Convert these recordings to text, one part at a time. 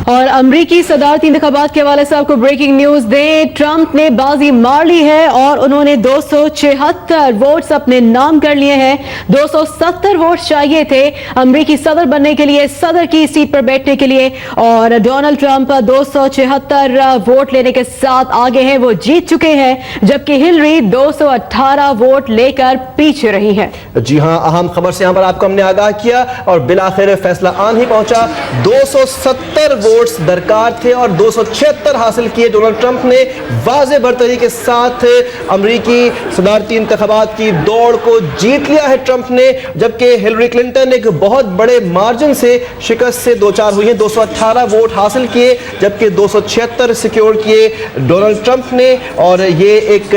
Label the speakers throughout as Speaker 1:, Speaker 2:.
Speaker 1: اور امریکی صدارتی انتخابات کے حوالے سے آپ کو بریکنگ نیوز دیں. ٹرمپ نے بازی مار لی ہے اور انہوں نے 276 ووٹس اپنے نام کر لیے ہیں. 270 ووٹس چاہیے تھے امریکی صدر بننے کے لیے, صدر کی سیٹ پر بیٹھنے کے لیے, اور ڈونلڈ ٹرمپ 276 ووٹ لینے کے ساتھ آگے ہیں, وہ جیت چکے ہیں, جبکہ ہلری 218 ووٹ لے کر پیچھے رہی ہے.
Speaker 2: جی ہاں, اہم خبر سے یہاں پر آپ کو ہم نے آگاہ کیا اور بالآخر فیصلہ آن ہی پہنچا. 270 ووٹس درکار تھے اور 276 حاصل کیے. ڈونلڈ ٹرمپ نے واضح برتری کے ساتھ امریکی صدارتی انتخابات کی دوڑ کو جیت لیا ہے ٹرمپ نے, جبکہ ہلری کلنٹن ایک بہت بڑے مارجن سے شکست سے دوچار ہوئی ہیں. 218 ووٹ حاصل کیے جبکہ 276 سیکیور کیے ڈونلڈ ٹرمپ نے, اور یہ ایک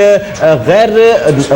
Speaker 2: غیر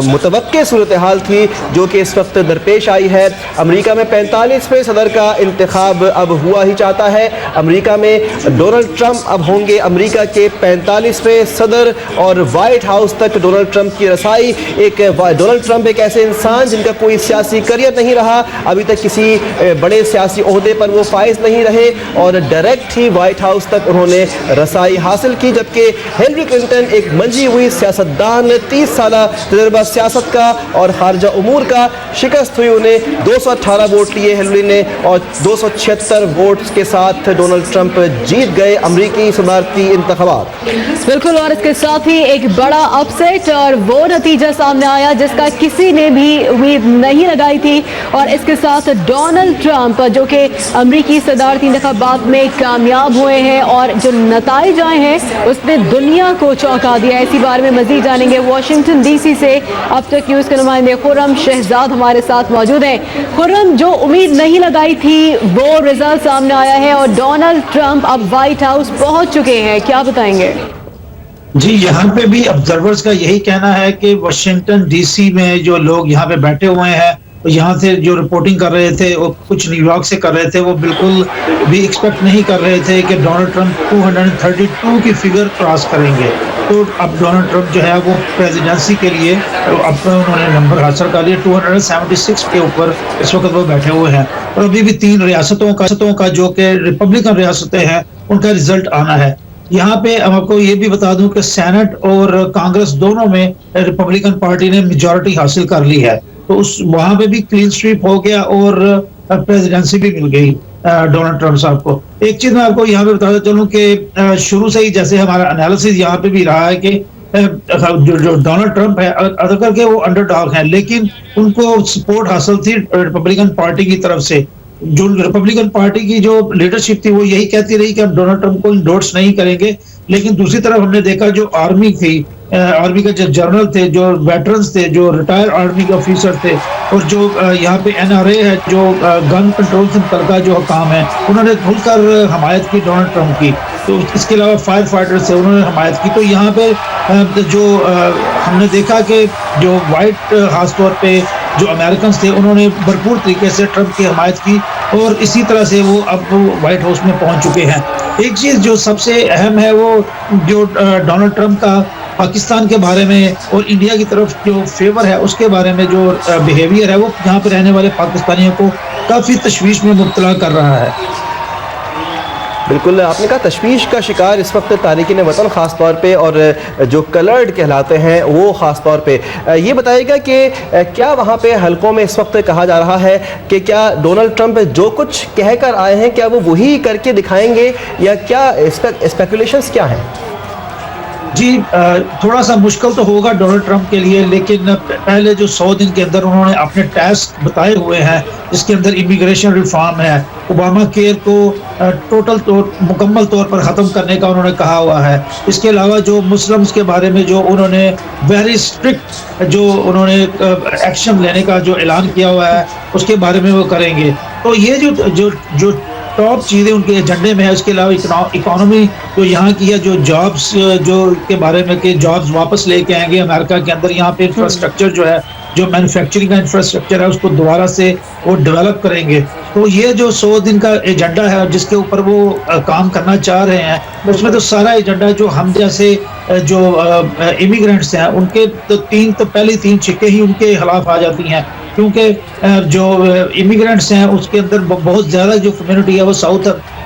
Speaker 2: متوقع صورتحال تھی جو کہ اس وقت درپیش آئی ہے. امریکہ میں 45ویں صدر کا انتخاب اب ہوا ہی چاہتا ہے. امریکہ میں ڈونلڈ ٹرمپ اب ہوں گے امریکہ کے 45ویں صدر, اور وائٹ ہاؤس تک ڈونلڈ ٹرمپ کی رسائی. ڈونلڈ ٹرمپ ایک ایسے انسان جن کا کوئی سیاسی کریئر نہیں رہا, ابھی تک کسی بڑے سیاسی عہدے پر وہ فائز نہیں رہے, اور ڈائریکٹ ہی وائٹ ہاؤس تک انہوں نے رسائی حاصل کی, جبکہ ہلری کلنٹن ایک منجھی ہوئی سیاستدان, 30 سالہ تجربہ سیاست کا اور خارجہ امور کا, شکست ہوئی انہیں. 218 ووٹ لیے ہلری نے اور 276 ووٹس کے ساتھ ڈونلڈ ٹرمپ جیت گئے امریکی صدارتی انتخابات.
Speaker 1: بالکل, اور اس کے ساتھ ہی ایک بڑا اپ سیٹ اور وہ نتیجہ سامنے آیا جس کا کسی نے بھی امید نہیں لگائی تھی, اور اس کے ساتھ ڈونلڈ ٹرمپ جو کہ امریکی صدارتی انتخابات میں کامیاب ہوئے ہیں, اور جو نتائج آئے ہیں اس نے دنیا کو چونکا دیا. اسی بارے میں مزید جانیں گے واشنگٹن ڈی سی سے اب تک نیوز کے نمائندے خرم شہزاد ہمارے ساتھ موجود ہیں. خرم, جو امید نہیں لگائی تھی وہ رزلٹ سامنے آیا ہے اور ڈونلڈ ٹرمپ اب وائٹ ہاؤس پہنچ چکے ہیں, کیا بتائیں گے؟
Speaker 3: جی, یہاں پہ بھی آبزرورز کا یہی کہنا ہے کہ واشنگٹن ڈی سی میں جو لوگ یہاں پہ بیٹھے ہوئے ہیں, یہاں سے جو رپورٹنگ کر رہے تھے اور کچھ نیو یارک سے کر رہے تھے, وہ بالکل بھی ایکسپیکٹ نہیں کر رہے تھے کہ ڈونلڈ ٹرمپ 232 کی فگر کراس کریں گے. تو اب ڈونلڈ ٹرمپ جو ہے وہ پریزیڈنسی کے لیے اب انہوں نے نمبر حاصل کر لیا. 276 کے اوپر اس وقت وہ بیٹھے ہوئے ہیں, اور ابھی بھی 3 ریاستوں کا جو کہ ریپبلکن ریاستیں ہیں ان کا رزلٹ آنا ہے. یہاں پہ آپ کو یہ بھی بتا دوں کہ سینٹ اور کانگریس دونوں میں ریپبلکن پارٹی نے میجورٹی حاصل کر لی ہے, تو اس وہاں پہ بھی کلین سویپ ہو گیا اور پریزیڈنسی بھی مل گئی ڈونلڈ ٹرمپ صاحب کو. ایک چیز میں آپ کو یہاں پہ بتاتا چلوں کہ شروع سے ہی جیسے ہمارا انالیسس یہاں پہ بھی رہا ہے کہ جو ڈونلڈ ٹرمپ ہے اگر کر کے وہ انڈر ڈاگ ہیں, لیکن ان کو سپورٹ حاصل تھی ریپبلکن پارٹی کی طرف سے. جو ریپبلکن پارٹی کی جو لیڈرشپ تھی وہ یہی کہتی رہی کہ ہم ڈونلڈ ٹرمپ کو انڈورس نہیں کریں گے, لیکن دوسری طرف ہم نے دیکھا جو آرمی تھی, آرمی کا جو جنرل تھے, جو ویٹرنز تھے, جو ریٹائر آرمی کے آفیسر تھے, اور جو یہاں پہ NRA ہے جو گن کنٹرول سے متعلقہ جو حکام ہیں, انہوں نے کھل کر حمایت کی ڈونلڈ ٹرمپ کی. تو اس کے علاوہ فائر فائٹرز تھے, انہوں نے حمایت کی. تو یہاں پہ جو ہم نے دیکھا کہ جو وائٹ خاص طور پہ جو امریکنز تھے انہوں نے بھرپور طریقے سے ٹرمپ کی حمایت کی, اور اسی طرح سے وہ اب وائٹ ہاؤس میں پہنچ چکے ہیں. ایک چیز جو سب سے اہم ہے وہ جو ڈونلڈ ٹرمپ کا پاکستان کے بارے میں اور انڈیا کی طرف جو فیور ہے اس کے بارے میں جو بیہیویئر ہے وہ یہاں پہ رہنے والے پاکستانیوں کو کافی تشویش میں مبتلا کر رہا ہے.
Speaker 2: بالکل, آپ نے کہا تشویش کا شکار اس وقت تارکین وطن خاص طور پہ, اور جو کلرڈ کہلاتے ہیں وہ خاص طور پہ. یہ بتائے گا کہ کیا وہاں پہ حلقوں میں اس وقت کہا جا رہا ہے کہ کیا ڈونلڈ ٹرمپ جو کچھ کہہ کر آئے ہیں کیا وہ وہی کر کے دکھائیں گے, یا کیا اسپیکولیشنز کیا ہیں؟
Speaker 3: جی, تھوڑا سا مشکل تو ہوگا ڈونلڈ ٹرمپ کے لیے, لیکن پہلے جو 100 دن کے اندر انہوں نے اپنے ٹاسک بتائے ہوئے ہیں جس کے اندر امیگریشن ریفارم ہے, اوباما کیئر کو مکمل طور پر ختم کرنے کا انہوں نے کہا ہوا ہے. اس کے علاوہ جو مسلمز کے بارے میں جو انہوں نے ویری اسٹرکٹ جو انہوں نے ایکشن لینے کا جو اعلان کیا ہوا ہے اس کے بارے میں وہ کریں گے. تو یہ جو ٹاپ چیزیں ان کے ایجنڈے میں ہے. اس کے علاوہ اکانومی جو یہاں کی ہے, جو جابس جو کے بارے میں کہ جابس واپس لے کے آئیں گے امریکہ کے اندر, یہاں پہ انفراسٹرکچر جو ہے جو مینوفیکچرنگ کا انفراسٹرکچر ہے اس کو دوبارہ سے وہ ڈیولپ کریں گے. تو یہ جو 100 دن کا ایجنڈا ہے جس کے اوپر وہ کام کرنا چاہ رہے ہیں, اس میں تو سارا ایجنڈا جو ہم جیسے جو امیگرینٹس ہیں ان کے تو پہلی 3 چھکے ہی ان کے خلاف آ جاتی ہیں, کیونکہ جو امیگرینٹس ہیں اس کے اندر بہت زیادہ جو کمیونٹی ہے وہ ساؤتھ